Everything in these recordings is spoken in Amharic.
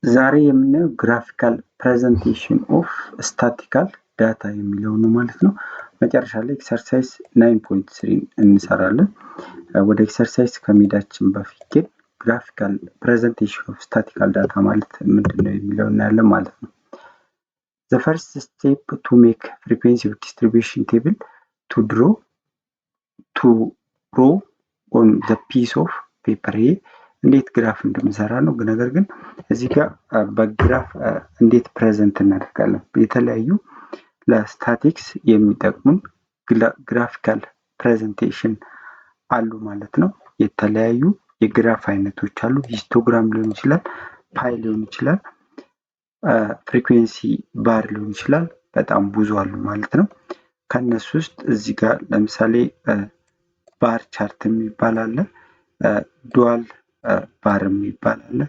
ዛሬ የምናየው ግራፊካል ፕሬዘንቴሽን ኦፍ ስታቲካል ዳታ የሚለው ነው ማለት ነው። መጨረሻ ላይ ኤክሰርሳይዝ 9.3 እንሰራለን። ወደ ኤክሰርሳይዝ ከመሄዳችን በፊት ግን ግራፊካል ፕሬዘንቴሽን ኦፍ ስታቲካል ዳታ ማለት ምንድነው የሚለው እናያለን ማለት ነው። The first step to make frequency of distribution table to draw on the piece of paper እንዴት ግራፍ እንደምንሰራ ነው። ነገር ግን እዚህ ጋር በግራፍ እንዴት ፕሬዘንት እናደርጋለን የተለያዩ ለስታቲክስ የሚጠቅሙን ግራፊካል ፕሬዘንቴሽን አሉ ማለት ነው። የተለያዩ የግራፍ አይነቶች አሉ። ሂስቶግራም ሊሆን ይችላል፣ ፓይ ሊሆን ይችላል፣ ፍሪኩዌንሲ ባር ሊሆን ይችላል። በጣም ብዙ አሉ ማለት ነው። ከነሱ ውስጥ እዚህ ጋር ለምሳሌ ባር ቻርት የሚባል አለ፣ ዱዋል ባር የሚባል አለ።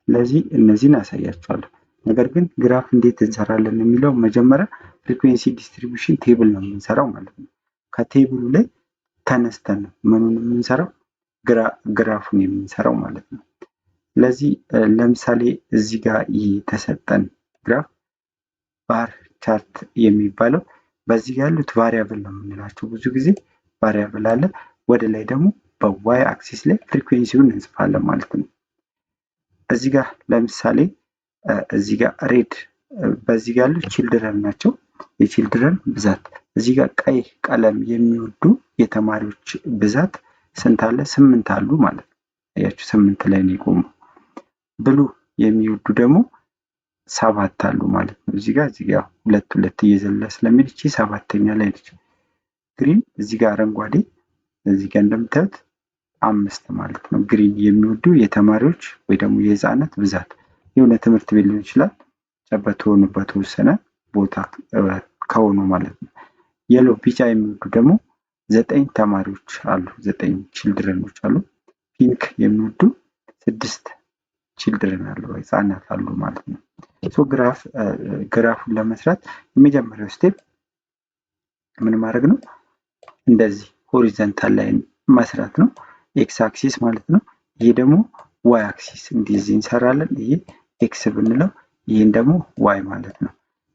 ስለዚህ እነዚህን አሳያችኋለሁ። ነገር ግን ግራፍ እንዴት እንሰራለን የሚለው መጀመሪያ ፍሪኩዌንሲ ዲስትሪቢዩሽን ቴብል ነው የምንሰራው ማለት ነው። ከቴብሉ ላይ ተነስተን ነው ምኑን የምንሰራው ግራፉን የምንሰራው ማለት ነው። ስለዚህ ለምሳሌ እዚህ ጋር የተሰጠን ግራፍ ባር ቻርት የሚባለው በዚህ ጋር ያሉት ቫሪያብል ነው የምንላቸው። ብዙ ጊዜ ቫሪያብል አለ። ወደ ላይ ደግሞ በዋይ አክሲስ ላይ ፍሪኩዌንሲውን እንጽፋለን ማለት ነው። እዚህ ጋር ለምሳሌ እዚህ ጋር ሬድ በዚህ ጋር ያሉት ቺልድረን ናቸው። የቺልድረን ብዛት እዚህ ጋር ቀይ ቀለም የሚወዱ የተማሪዎች ብዛት ስንት አለ? 8 አሉ ማለት ነው። አያችሁ 8 ላይ ነው የቆመው። ብሉ የሚወዱ ደግሞ 7 አሉ ማለት ነው። እዚህ ጋር ሁለት ሁለት እየዘለለ ስለሚል እቺ 7ኛ ላይ ነች። ግሪን እዚህ ጋር አረንጓዴ እዚህ ጋር እንደምታዩት 5 ማለት ነው። ግሪን የሚወዱ የተማሪዎች ወይ ደግሞ የህፃናት ብዛት የሆነ ትምህርት ቤት ሊሆን ይችላል በተወሰነ ቦታ ከሆኑ ማለት ነው። የሎ ቢጫ የሚወዱ ደግሞ 9 ተማሪዎች አሉ፣ 9 ቺልድረኖች አሉ። ፒንክ የሚወዱ 6 ቺልድረን አሉ፣ ህፃናት አሉ ማለት ነው። ሶ ግራፉን ለመስራት የመጀመሪያው ስቴፕ ምን ማድረግ ነው? እንደዚህ ሆሪዞንታል ላይን መስራት ነው። ኤክስ አክሲስ ማለት ነው። ይሄ ደግሞ ዋይ አክሲስ እንደዚህ እንሰራለን። ይሄ ኤክስ ብንለው ይሄን ደግሞ ዋይ ማለት ነው።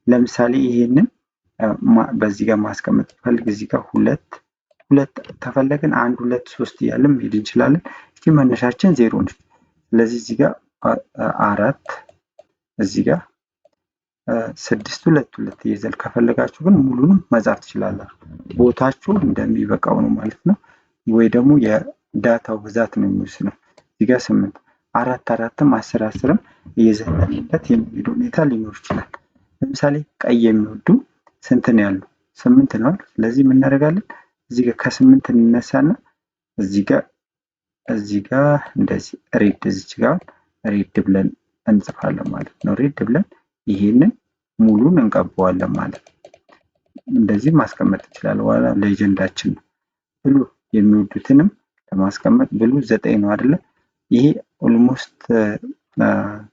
ለምሳሌ ይሄንን በዚህ ጋር ማስቀመጥ ፈልግ እዚህ ጋር ሁለት ተፈለግን 1 2 3 እያልን መሄድ እንችላለን። እቺ መነሻችን 0 ነች። ስለዚህ እዚህ ጋር 4 እዚህ ጋር 6 2 2 እየዘል ከፈለጋችሁ ግን ሙሉንም መጻፍ ትችላላችሁ። ቦታችሁ እንደሚበቃው ነው ማለት ነው። ወይ ደግሞ የዳታው ብዛት ነው የሚወስነው። እዚህ ጋር 8 4 10 10ም እየዘለለበት የሚሄድ ሁኔታ ሊኖር ይችላል። ለምሳሌ ቀይ የሚወዱ ስንት ነው ያሉ? 8 ነው። ስለዚህ ምን እናደርጋለን? እዚህ ጋር ከ8 እንነሳና እዚህ ጋር እንደዚህ ሬድ እዚህ ጋር ሬድ ብለን እንጽፋለን ማለት ነው። ሬድ ብለን ይሄንን ሙሉን እንቀበዋለን ማለት ነው። እንደዚህ ማስቀመጥ እንችላለን። ዋላ ሌጀንዳችን ነው። ብሉ የሚወዱትንም ለማስቀመጥ ብሉ 9 ነው አይደለ? ይሄ ኦልሞስት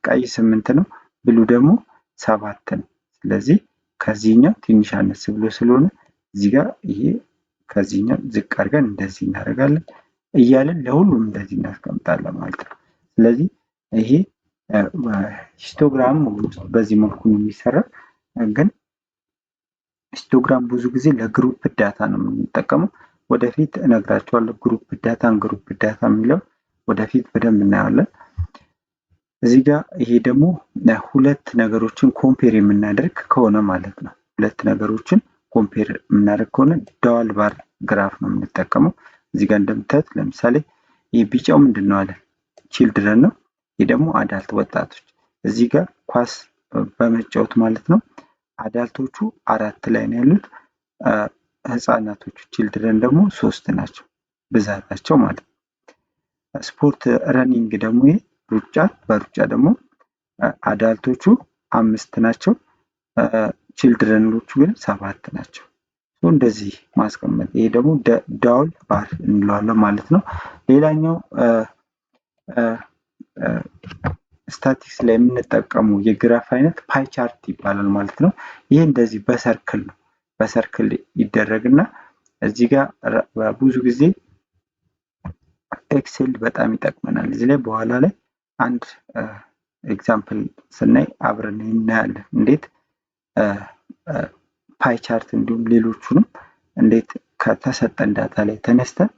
ቀይ 8 ነው፣ ብሉ ደግሞ 7 ነው። ስለዚህ ከዚህኛው ትንሽ አነስ ብሎ ስለሆነ እዚህ ጋር ይሄ ከዚህኛው ዝቅ አድርገን እንደዚህ እናደርጋለን እያለን ለሁሉም እንደዚህ እናስቀምጣለን ማለት ነው። ስለዚህ ይሄ ሂስቶግራም በዚህ መልኩ ነው የሚሰራው። ግን ሂስቶግራም ብዙ ጊዜ ለግሩፕ ዳታ ነው የምንጠቀመው። ወደፊት እነግራችኋለሁ ግሩፕ ዳታ የሚለው ወደፊት በደንብ እናያለን። እዚህ ጋር ይሄ ደግሞ ሁለት ነገሮችን ኮምፔር የምናደርግ ከሆነ ማለት ነው። ሁለት ነገሮችን ኮምፔር የምናደርግ ከሆነ ዳዋል ባር ግራፍ ነው የምንጠቀመው። እዚህ ጋር እንደምታዩት ለምሳሌ ይሄ ቢጫው ምንድነው አለ? ቺልድረን ነው። ይሄ ደግሞ አዳልት ወጣቶች። እዚህ ጋር ኳስ በመጫወት ማለት ነው። አዳልቶቹ 4 ላይ ነው ያሉት፣ ህፃናቶቹ ቺልድረን ደግሞ 3 ናቸው ብዛታቸው ማለት ነው። ስፖርት ረኒንግ ደግሞ ይሄ ሩጫ፣ በሩጫ ደግሞ አዳልቶቹ 5 ናቸው፣ ቺልድረኖቹ ግን 7 ናቸው። እንደዚህ ማስቀመጥ። ይሄ ደግሞ ዳውል ባር እንለዋለን ማለት ነው። ሌላኛው ስታቲክስ ላይ የምንጠቀመው የግራፍ አይነት ፓይ ቻርት ይባላል ማለት ነው። ይሄ እንደዚህ በሰርክል ነው፣ በሰርክል ይደረግና እዚህ ጋር ብዙ ጊዜ ኤክሴል በጣም ይጠቅመናል። እዚህ ላይ በኋላ ላይ አንድ ኤግዛምፕል ስናይ አብረን እናያለን እንዴት ፓይ ቻርት እንዲሁም ሌሎቹንም እንዴት ከተሰጠን ዳታ ላይ ተነስተን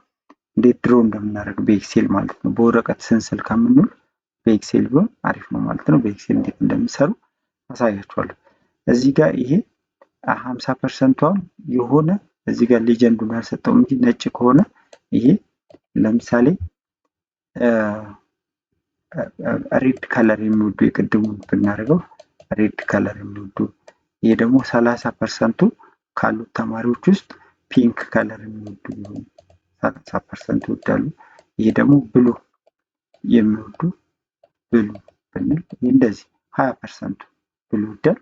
እንዴት ድሮ እንደምናደርግ በኤክሴል ማለት ነው። በወረቀት ስንስል ከምንውል በኤክሴል ቢሆን አሪፍ ነው ማለት ነው። በኤክሴል እንዴት እንደሚሰሩ አሳያችኋለሁ። እዚህ ጋር ይሄ 50% የሆነ እዚህ ጋር ሌጀንዱን ያልሰጠው እንጂ ነጭ ከሆነ ይሄ ለምሳሌ ሬድ ከለር የሚወዱ የቅድሙን ብናደርገው ሬድ ከለር የሚወዱ ይሄ ደግሞ 30% ካሉት ተማሪዎች ውስጥ ፒንክ ከለር የሚወዱ ቢሆኑ 30% ይወዳሉ። ይሄ ደግሞ ብሉ የሚወዱ ብሉ ብንል እንደዚህ 20% ብሉ ይወዳል።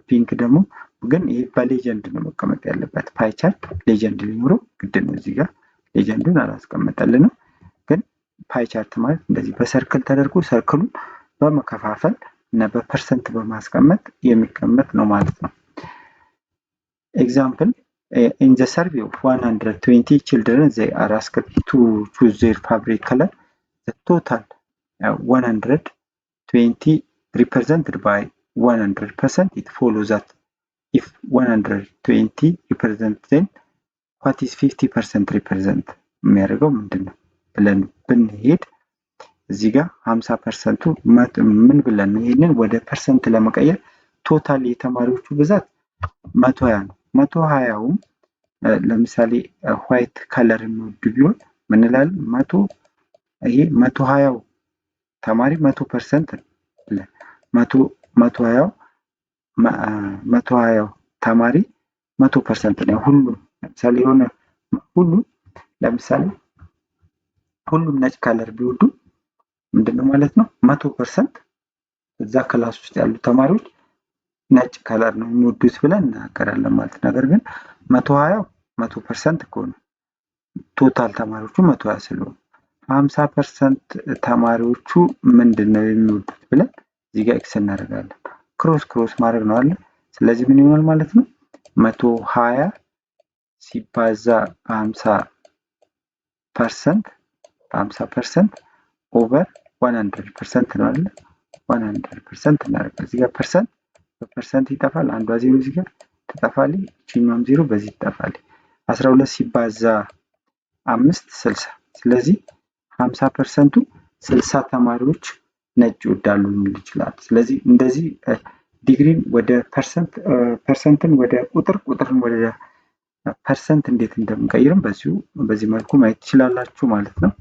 ፒንክ ደግሞ ግን ይሄ በሌጀንድ ነው መቀመጥ ያለበት። ፓይ ቻርት ሌጀንድ ሊኖረው ግድ ነው። እዚህ ጋር ሌጀንዱን አላስቀመጠልንም። ግን ፓይ ቻርት ማለት እንደዚህ በሰርክል ተደርጎ ሰርክሉን በመከፋፈል እና በፐርሰንት በማስቀመጥ የሚቀመጥ ነው ማለት ነው። ኤግዛምፕል in the survey of 120 children they are asked to choose their favorite color. The total 120 represented by 100%. It follows that if 120 represent then what is 50% represent የሚያደርገው ምንድን ነው ብለን ብንሄድ እዚህ ጋር 50% ምን ብለን ነው ይሄንን ወደ ፐርሰንት ለመቀየር ቶታል የተማሪዎቹ ብዛት 120 ነው። 120ውም ለምሳሌ ዋይት ከለር የሚወዱ ቢሆን ምን እንላለን? ይሄ 120ው ተማሪ 100% ነው። 120ው ተማሪ 100% ነው። ሁሉም ለምሳሌ የሆነ ሁሉም ነጭ ከለር ቢወዱ ምንድነው ማለት ነው 100% እዛ ክላስ ውስጥ ያሉ ተማሪዎች ነጭ ከለር ነው የሚወዱት ብለን እናገራለን ማለት ነው። ነገር ግን 120ው 100% ከሆነ ቶታል ተማሪዎቹ 120 ስለሆነ 50% ተማሪዎቹ ምንድነው የሚወዱት ብለን እዚህ ጋር ኤክስ እናደርጋለን። ክሮስ ማድረግ ነው አለ። ስለዚህ ምን ይሆናል ማለት ነው 120 ሲባዛ በ50% ኦቨር 100% ነው አይደል? 100% እናደርጋለን። እዚህ ጋር ፐርሰንት በፐርሰንት ይጠፋል። አንዷ ዜሮ እዚህ ጋር ትጠፋለች። እቺኛውም ዜሮ በዚህ ትጠፋለች። 12 ሲባዛ 5 60። ስለዚህ 50%ቱ 60 ተማሪዎች ነጭ ይወዳሉ ሊል ይችላል። ስለዚህ እንደዚህ ዲግሪን ወደ ፐርሰንትን ወደ ቁጥርን ወደ ፐርሰንት እንዴት እንደምንቀይርም በዚህ መልኩ ማየት ትችላላችሁ ማለት ነው።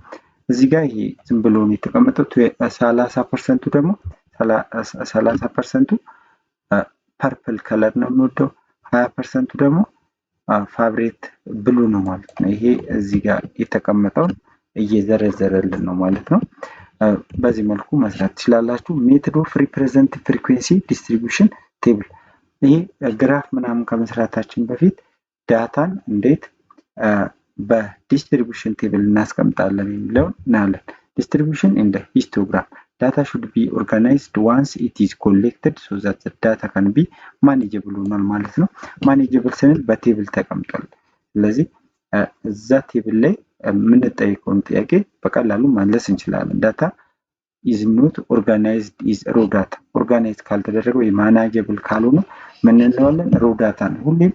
እዚህ ጋር ይሄ ዝም ብሎ ነው የተቀመጠው። 30%ቱ ደግሞ 30%ቱ ፐርፕል ከለር ነው የሚወደው። 20%ቱ ደግሞ ፋብሬት ብሉ ነው ማለት ነው። ይሄ እዚህ ጋር የተቀመጠውን እየዘረዘረልን ነው ማለት ነው። በዚህ መልኩ መስራት ትችላላችሁ። ሜትድ ኦፍ ሪፕሬዘንቲቭ ፍሪኩዌንሲ ዲስትሪቢዩሽን ቴብል። ይሄ ግራፍ ምናምን ከመስራታችን በፊት ዳታን እንዴት በዲስትሪቢዩሽን ቴብል እናስቀምጣለን የሚለውን እናያለን። ዲስትሪቢዩሽን ኢን ዘ ሂስቶግራም data should be organized once it is collected so that the data can be manageable ሆኗል ማለት ነው። ማኔጀብል ስንል በቴብል ተቀምጧል። ስለዚህ እዛ ቴብል ላይ የምንጠይቀውን ጥያቄ በቀላሉ መመለስ እንችላለን። ዳታ is not organized is raw data ኦርጋናይዝ ካልተደረገ ወይ ማናጀብል ካልሆነ ምን እንለዋለን? raw data ነው። ሁሌም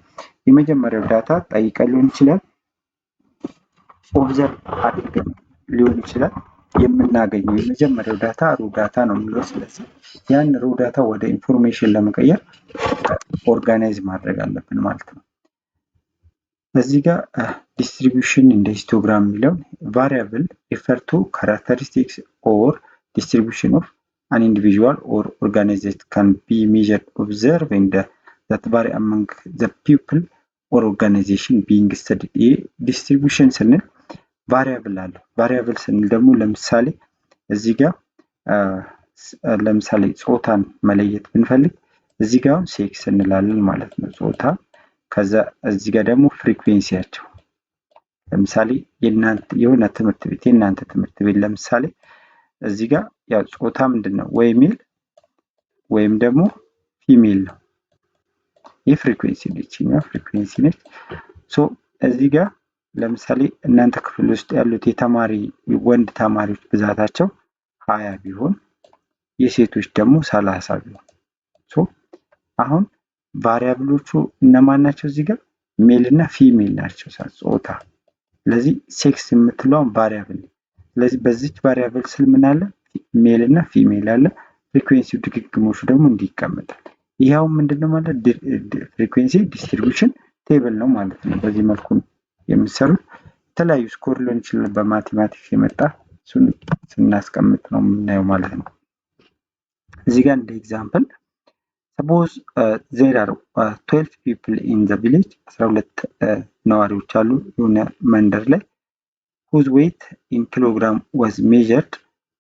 የመጀመሪያው ዳታ ጠይቀን ሊሆን ይችላል፣ ኦብዘርቭ አድርገን ሊሆን ይችላል። የምናገኘው የመጀመሪያው ዳታ ሮ ዳታ ነው የሚለው። ስለዚህ ያን ሮ ዳታ ወደ ኢንፎርሜሽን ለመቀየር ኦርጋናይዝ ማድረግ አለብን ማለት ነው። እዚህ ጋር ዲስትሪቢዩሽን እንደ ሂስቶግራም የሚለው ቫሪያብል ሪፈር ቱ ካራክተሪስቲክስ ኦር ዲስትሪቢዩሽን ኦፍ አን ኢንዲቪጁዋል ኦር ኦርጋናይዜሽን ካን ቢ ሜዠርድ ኦብዘርቭ ኤንድ ዛት ቫሪ አመንግ ዘ ፒፕል ኦር ኦርጋናይዜሽን ቢንግ ስተዲድ። ይሄ ዲስትሪቢዩሽን ስንል ቫሪያብል አለው። ቫሪያብል ስንል ደግሞ ለምሳሌ እዚህ ጋር ለምሳሌ ጾታን መለየት ብንፈልግ እዚህ ጋር ሴክስ እንላለን ማለት ነው፣ ጾታ። ከዛ እዚህ ጋር ደግሞ ፍሪኩዌንሲያቸው ለምሳሌ የሆነ ትምህርት ቤት ለምሳሌ እዚህ ጋር ያው ጾታ ምንድነው ወይ ሜል ወይም ደግሞ ፊሜል ነው። ይህ ፍሪኩዌንሲ ነች። ሶ እዚህ ጋር ለምሳሌ እናንተ ክፍል ውስጥ ያሉት ወንድ ተማሪዎች ብዛታቸው 20 ቢሆን የሴቶች ደግሞ 30 ቢሆን አሁን ቫሪያብሎቹ እነማን ናቸው? እዚህ ጋር ሜል እና ፊሜል ናቸው ጾታ። ስለዚህ ሴክስ የምትለውን ቫሪያብል ስለዚህ በዚች ቫሪያብል ስል ምን አለ? ሜል እና ፊሜል አለ። ፍሪኩዌንሲው ድግግሞሹ ደግሞ እንዲቀመጣል። ይሄው ምንድነው ማለት ፍሪኩዌንሲ ዲስትሪቢዩሽን ቴብል ነው ማለት ነው። በዚህ መልኩ የሚሰሩት የተለያዩ ስኮር ሊሆን ይችላል በማቴማቲክስ የመጣ እሱን ስናስቀምጥ ነው የምናየው ማለት ነው። እዚህ ጋር እንደ ኤግዛምፕል ሰፖዝ ዜር አር 12 ፒፕል ኢን ዘ ቪሌጅ 12 ነዋሪዎች አሉ የሆነ መንደር ላይ whose weight in kilogram was measured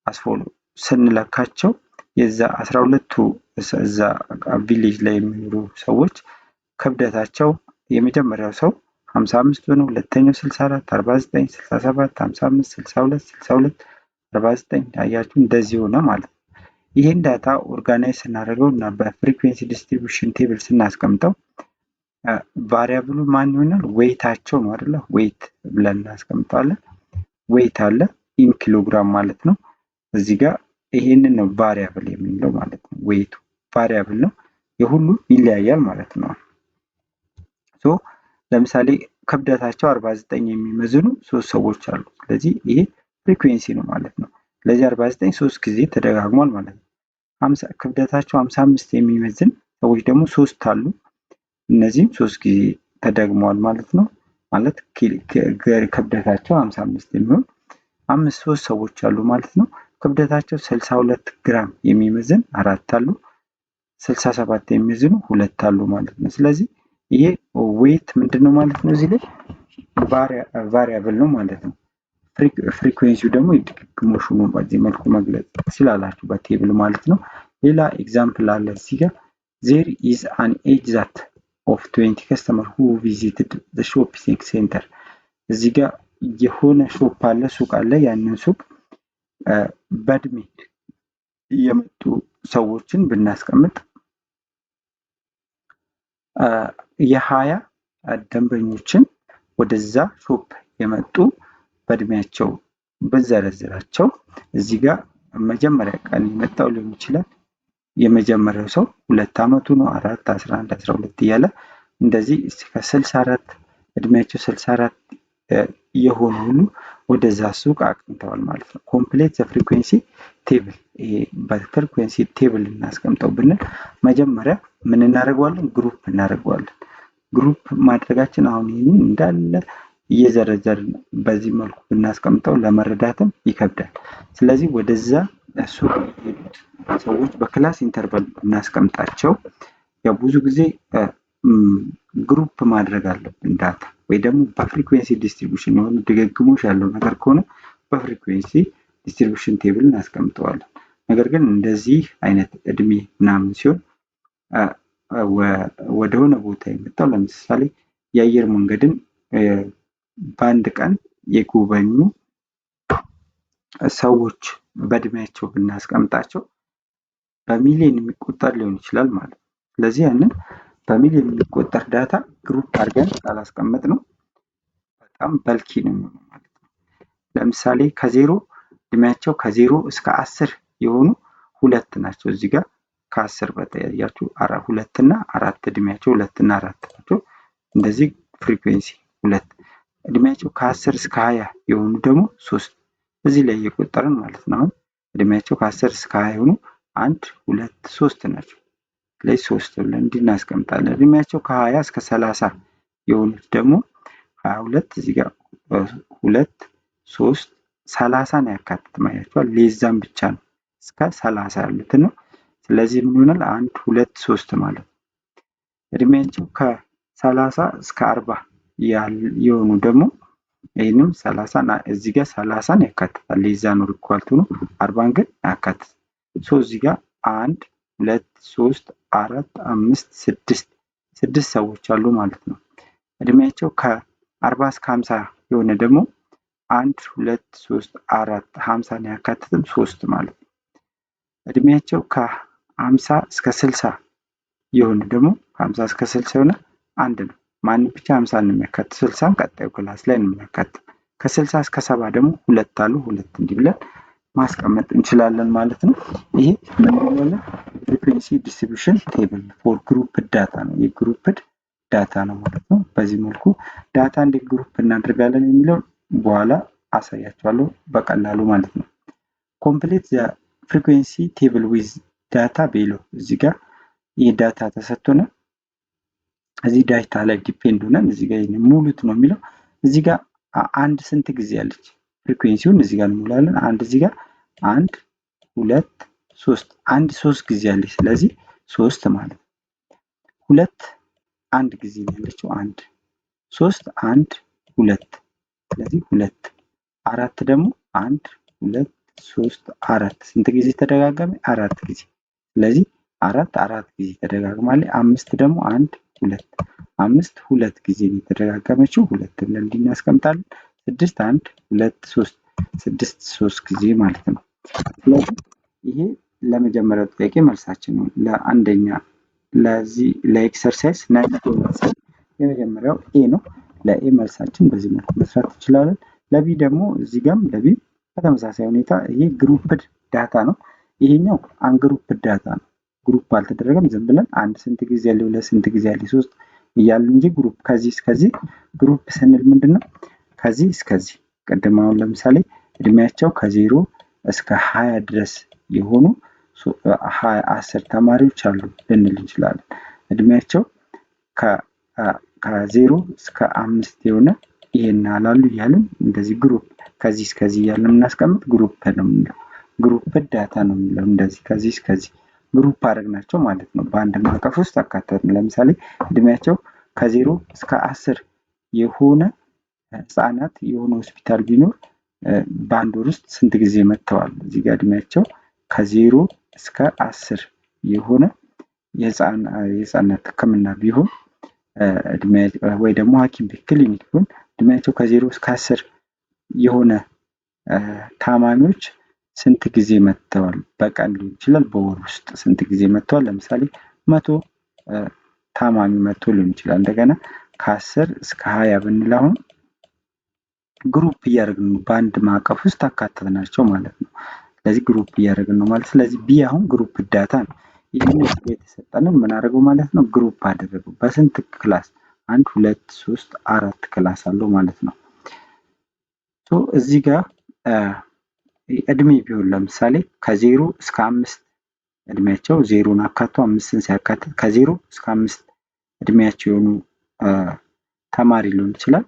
as follow ስንለካቸው የዛ 12ቱ እዛ ቪሌጅ ላይ የሚኖሩ ሰዎች ክብደታቸው የመጀመሪያው ሰው 55 ሆነ፣ ሁለተኛው 64፣ 49፣ 67፣ 55፣ 62፣ 62፣ 49 ያያችሁ እንደዚህ ሆነ ማለት ነው። ይሄን ዳታ ኦርጋናይዝ ስናደርገው እና በፍሪኩዌንሲ ዲስትሪቢዩሽን ቴብል ስናስቀምጠው ቫሪያብሉ ማን ይሆናል? ዌይታቸው ነው አይደለ? ዌይት ብለን እናስቀምጠዋለን። ዌይት አለ ኢን ኪሎግራም ማለት ነው። እዚህ ጋር ይሄንን ነው ቫሪያብል የምንለው ማለት ነው። ዌይቱ ቫሪያብል ነው፣ የሁሉ ይለያያል ማለት ነው። ለምሳሌ ክብደታቸው 49 የሚመዝኑ 3 ሰዎች አሉ። ስለዚህ ይሄ ፍሪኩዌንሲ ነው ማለት ነው። ስለዚህ 49 3 ጊዜ ተደጋግሟል ማለት ነው። ክብደታቸው 55 የሚመዝን ሰዎች ደግሞ 3 አሉ። እነዚህም 3 ጊዜ ተደግመዋል ማለት ነው። ማለት ክብደታቸው 55 የሚሆን 3 ሰዎች አሉ ማለት ነው። ክብደታቸው 62 ግራም የሚመዝን 4 አሉ። 67 የሚመዝኑ 2 አሉ ማለት ነው። ስለዚህ ይሄ ዌይት ምንድነው ማለት ነው? እዚህ ላይ ቫሪያብል ነው ማለት ነው። ፍሪኩዌንሲው ደግሞ የድግግሞሹ ነው። በዚህ መልኩ መግለጽ ስላላችሁ በቴብል ማለት ነው። ሌላ ኤግዛምፕል አለ እዚህ ጋር there is an age that of 20 customer who visited the shopping center እዚህ ጋር የሆነ ሾፕ አለ፣ ሱቅ አለ። ያንን ሱቅ በእድሜ የመጡ ሰዎችን ብናስቀምጥ የ20 ደንበኞችን ወደዛ ሾፕ የመጡ በእድሜያቸው በዘረዝራቸው እዚህ ጋር መጀመሪያ ቀን የመጣው ሊሆን ይችላል። የመጀመሪያው ሰው 2 ዓመቱ ነው፣ 4፣ 11፣ 12 እያለ እንደዚህ እስከ 64 እድሜያቸው 64 የሆኑ ሁሉ ወደዛ ሱቅ አቅንተዋል ማለት ነው። ኮምፕሌት ፍሪኩዌንሲ ቴብል ይሄ በፍሪኩዌንሲ ቴብል እናስቀምጠው ብንል መጀመሪያ ምን እናደርገዋለን? ግሩፕ እናደርገዋለን። ግሩፕ ማድረጋችን አሁን ይሄንን እንዳለ እየዘረዘርን በዚህ መልኩ ብናስቀምጠው ለመረዳትም ይከብዳል። ስለዚህ ወደዛ ሱቅ የሄዱት ሰዎች በክላስ ኢንተርቫል እናስቀምጣቸው። ያው ብዙ ጊዜ ግሩፕ ማድረግ አለብን ዳታ ወይ ደግሞ በፍሪኩዌንሲ ዲስትሪቢዩሽን የሆኑ ድግግሞሽ ያለው ነገር ከሆነ በፍሪኩዌንሲ ዲስትሪቢዩሽን ቴብል እናስቀምጠዋለን። ነገር ግን እንደዚህ አይነት እድሜ ምናምን ሲሆን ወደሆነ ቦታ የመጣው ለምሳሌ የአየር መንገድን በአንድ ቀን የጎበኙ ሰዎች በእድሜያቸው ብናስቀምጣቸው በሚሊዮን የሚቆጠር ሊሆን ይችላል ማለት ነው። ስለዚህ ያንን በሚሊዮን የሚቆጠር ዳታ ግሩፕ አድርገን ካላስቀመጥ ነው በጣም በልኪ ነው ማለት ነው። ለምሳሌ እድሜያቸው ከ0 እስከ 10 የሆኑ 2 ናቸው። እዚህ ጋር ከ10 በተያያችሁ 2 እና 4 እድሜያቸው 2 እና 4 ናቸው። እንደዚህ ፍሪኩዌንሲ 2 እድሜያቸው ከ10 እስከ 20 የሆኑ ደግሞ 3 እዚህ ላይ እየቆጠርን ማለት ነው። አሁን እድሜያቸው ከ10 እስከ 20 የሆኑ 1 2 3 ናቸው። ላይ 3 ብለን እንድናስቀምጣለን። እድሜያቸው ከ20 እስከ 30 የሆኑት ደግሞ 22 እዚህ ጋር 2 3 30 ነው ያካትት ማያችኋል። ሌዛም ብቻ ነው እስከ 30 ያሉት ነው። ስለዚህ ምን ይሆናል? 1 2 3 ማለት ነው። እድሜያቸው ከ30 እስከ 40 የሆኑ ደግሞ ይሄንም 30 እዚህ ጋር 30 ነው ያካትታል። ሌዛ ነው ሪኳልቱ ነው 40 ግን ያካትት። እዚህ ጋር 1 2 3 4 5 6 ሰዎች አሉ ማለት ነው። እድሜያቸው ከ40 እስከ 50 የሆነ ደግሞ 1 2 3 4 50 ነው ያካትትም 3 ማለት ነው። እድሜያቸው ከ50 እስከ 60 የሆነ ደግሞ 50 እስከ 60 የሆነ 1 ነው። ማን ብቻ 50 ነው የሚያካትት 60 ቀጣዩ ክላስ ላይ ነው የሚያካትት። ከ60 እስከ 70 ደግሞ 2 አሉ 2 እንዲህ ብለን ማስቀመጥ እንችላለን ማለት ነው። ይሄ ምንድነው? ፍሪኩዌንሲ ዲስትሪቢዩሽን ቴብል ፎር ግሩፕድ ዳታ ነው። የግሩፕድ ዳታ ነው ማለት ነው። በዚህ መልኩ ዳታ እንዴት ግሩፕ እናደርጋለን የሚለው በኋላ አሳያችኋለሁ በቀላሉ ማለት ነው። ኮምፕሊት ዘ ፍሪኩዌንሲ ቴብል ዊዝ ዳታ ቤሎ። እዚህ ጋር ይህ ዳታ ተሰጥቶናል። እዚህ ዳታ ላይ ዲፔንድ ሆነን እዚህ ጋር ሙሉት ነው የሚለው። እዚህ ጋር አንድ ስንት ጊዜ አለች? ፍሪኩዌንሲውን እዚህ ጋር እንሙላለን። አንድ እዚህ ጋር 1 2 3 አንድ 3 ጊዜ አለች። ስለዚህ 3 ማለት ነው። 2 አንድ ጊዜ ነው ያለችው 1 3 1 2 ስለዚህ 2 4 ደግሞ 1 2 3 4 ስንት ጊዜ ተደጋገመ? 4 ጊዜ። ስለዚህ 4 ጊዜ ተደጋግማለች። 5 ደግሞ 1 2 5 2 ጊዜ ነው የተደጋገመችው 2 ብለን እናስቀምጣለን። 6 1 2 3 6 3 ጊዜ ማለት ነው። ስለዚህ ይሄ ለመጀመሪያው ጥያቄ መልሳችን ነው። ለአንደኛ ለዚህ ለኤክሰርሳይዝ 9 የመጀመሪያው ኤ ነው። ለኤ መልሳችን በዚህ መልኩ መስራት እንችላለን። ለቢ ደግሞ እዚህ ጋርም ለቢ በተመሳሳይ ሁኔታ ይሄ ግሩፕድ ዳታ ነው። ይሄኛው አንግሩፕድ ዳታ ነው። ግሩፕ አልተደረገም። ዝም ብለን አንድ ስንት ጊዜ ያለ ሁለት ስንት ጊዜ ያለ ሶስት እያልን እንጂ ግሩፕ ከዚህ እስከዚህ ግሩፕ ስንል ምንድነው? ከዚህ እስከዚህ ቅድም አሁን ለምሳሌ እድሜያቸው ከ0 እስከ 20 ድረስ የሆኑ 10 ተማሪዎች አሉ ልንል እንችላለን። እድሜያቸው ከ0 እስከ 5 የሆነ ይሄን አላሉ እያልን እንደዚህ ግሩፕ ከዚህ እስከዚህ እያልን የምናስቀምጥ ግሩፕ ነው የምንለው። ግሩፕ ዳታ ነው የምንለው። እንደዚህ ከዚህ እስከዚህ ግሩፕ አድርገናቸው ማለት ነው። በአንድ ማዕቀፍ ውስጥ አካተትን። ለምሳሌ እድሜያቸው ከ0 እስከ 10 የሆነ ህፃናት የሆነ ሆስፒታል ቢኖር በአንድ ወር ውስጥ ስንት ጊዜ መጥተዋል? እዚህ ጋር እድሜያቸው ከ0 እስከ 10 የሆነ የህፃናት ህክምና ቢሆን ወይ ደግሞ ሐኪም ቤት ክሊኒክ ቢሆን እድሜያቸው ከ0 እስከ 10 የሆነ ታማሚዎች ስንት ጊዜ መጥተዋል? በቀን ሊሆን ይችላል፣ በወር ውስጥ ስንት ጊዜ መጥተዋል? ለምሳሌ 100 ታማሚ መጥቶ ሊሆን ይችላል። እንደገና ከ10 እስከ 20 ብንል አሁን ግሩፕ እያደረግን ነው። በአንድ ማዕቀፍ ውስጥ አካተትናቸው ማለት ነው። ስለዚህ ግሩፕ እያደረግን ነው ማለት። ስለዚህ ቢ አሁን ግሩፕ ዳታ ነው። ይህን የተሰጠንን ምን አደረገው ማለት ነው? ግሩፕ አደረገው። በስንት ክላስ? 1 2 3 4 ክላስ አለው ማለት ነው። እዚህ ጋር እድሜ ቢሆን ለምሳሌ ከ0 እስከ 5 እድሜያቸው 0ን አካቶ 5ን ሲያካትት ከ0 እስከ 5 እድሜያቸው የሆኑ ተማሪ ሊሆን ይችላል፣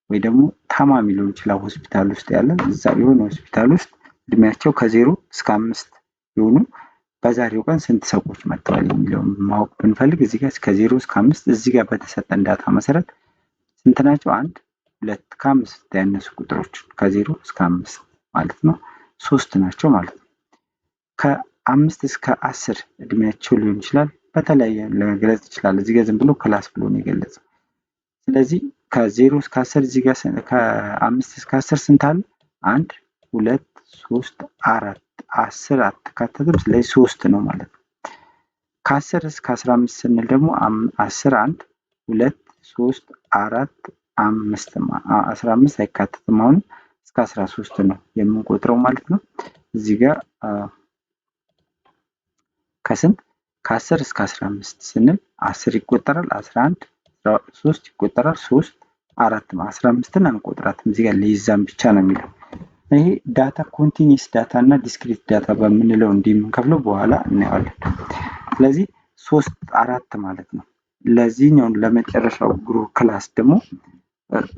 ወይ ደግሞ ታማሚ ሊሆን ይችላል። ሆስፒታል ውስጥ ያለ እዛ የሆነ ሆስፒታል ውስጥ እድሜያቸው ከ0 እስከ 5 የሆኑ በዛሬው ቀን ስንት ሰዎች መጥተዋል የሚለውን ማወቅ ብንፈልግ እዚህ ጋር ከ0 እስከ 5 እዚህ ጋር በተሰጠን ዳታ መሰረት ስንት ናቸው? 1 2 ከ5 ያነሱ ቁጥሮች ከ0 እስከ 5 ማለት ነው 3 ናቸው ማለት ነው። ከ5 እስከ 10 እድሜያቸው ሊሆን ይችላል፣ በተለያየ ለመግለጽ ይችላል። እዚህ ጋር ዝም ብሎ ክላስ ብሎ ነው የገለጸው። ስለዚህ ከ0 እስከ 10 እዚህ ጋር ከ5 እስከ 10 ስንት አለ? 1 2 3 4 10 አትካተትም። ስለዚህ 3 ነው ማለት ነው። ከ10 እስከ 15 ስንል ደግሞ 10 1 2 3 4 5 15 አይካተትም። አሁን እስከ 13 ነው የምንቆጥረው ማለት ነው። እዚህ ጋር ከስንት ከ10 እስከ 15 ስንል 10 ይቆጠራል፣ 11 3 ይቆጠራል፣ 3 4 15ን አንቆጥራትም። እዚህ ጋር ለይዛም ብቻ ነው የሚለው። ይሄ ዳታ ኮንቲኒየስ ዳታ እና ዲስክሪት ዳታ በምንለው እንደምንከፍለው በኋላ እናየዋለን። ስለዚህ 3 4 ማለት ነው። ለዚህኛው ለመጨረሻው ግሩፕ ክላስ ደግሞ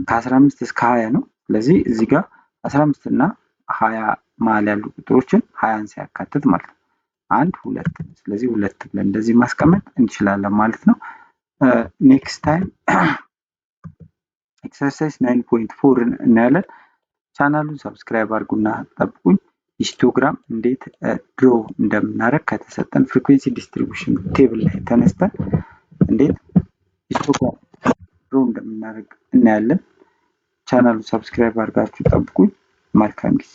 ከ15 እስከ 20 ነው። ስለዚህ እዚህ ጋር 15 እና 20 መሀል ያሉ ቁጥሮችን 20ን ሲያካትት ማለት ነው 1 2 ስለዚህ 2 ብለን እንደዚህ ማስቀመጥ እንችላለን ማለት ነው። ኔክስት ታይም ኤክሰርሳይዝ 9.4 እናያለን። ቻናሉን ሰብስክራይብ አድርጉና ጠብቁኝ። ሂስቶግራም እንዴት ድሮ እንደምናደርግ ከተሰጠን ፍሪኩዌንሲ ዲስትሪቢዩሽን ቴብል ላይ ተነስተን እንዴት ሂስቶግራም ድሮ እንደምናደርግ እናያለን። ቻናሉን ሰብስክራይብ አድርጋችሁ ጠብቁኝ። መልካም ጊዜ